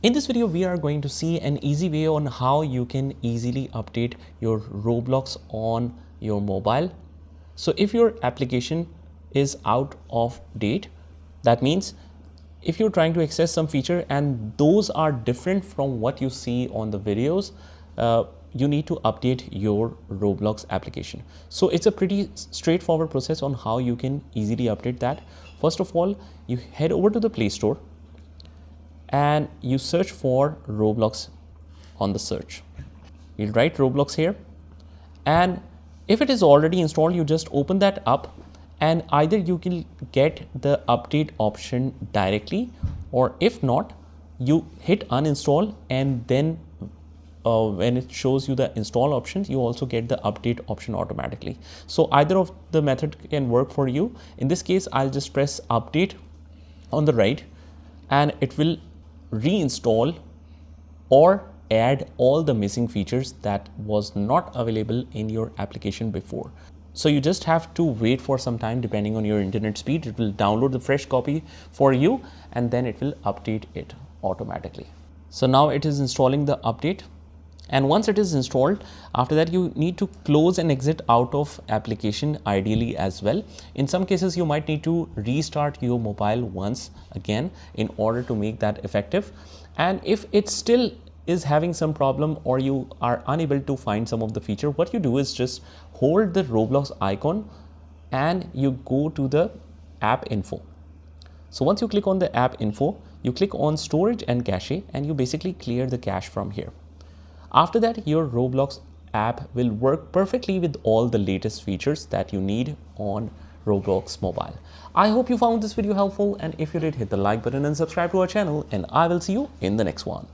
In this video, we are going to see an easy way on how you can easily update your Roblox on your mobile. So if your application is out of date, that means if you're trying to access some feature and those are different from what you see on the videos, you need to update your Roblox application. So it's a pretty straightforward process on how you can easily update that. First of all, you head over to the Play Store and you search for Roblox on the search. You'll write Roblox here, and if it is already installed, you just open that up, and either you can get the update option directly, or if not, you hit uninstall, and then when it shows you the install options, you also get the update option automatically. So either of the method can work for you. In this case, I'll just press update on the right, and it will reinstall or add all the missing features that was not available in your application before. So you just have to wait for some time depending on your internet speed. It will download the fresh copy for you, and then it will update it automatically. So now it is installing the update. And once it is installed, after that you need to close and exit out of application ideally as well. In some cases, you might need to restart your mobile once again in order to make that effective. And if it still is having some problem or you are unable to find some of the feature, what you do is just hold the Roblox icon and you go to the app info. So once you click on the app info, you click on storage and cache, and you basically clear the cache from here. After that, your Roblox app will work perfectly with all the latest features that you need on Roblox mobile. I hope you found this video helpful, and if you did, hit the like button and subscribe to our channel, and I will see you in the next one.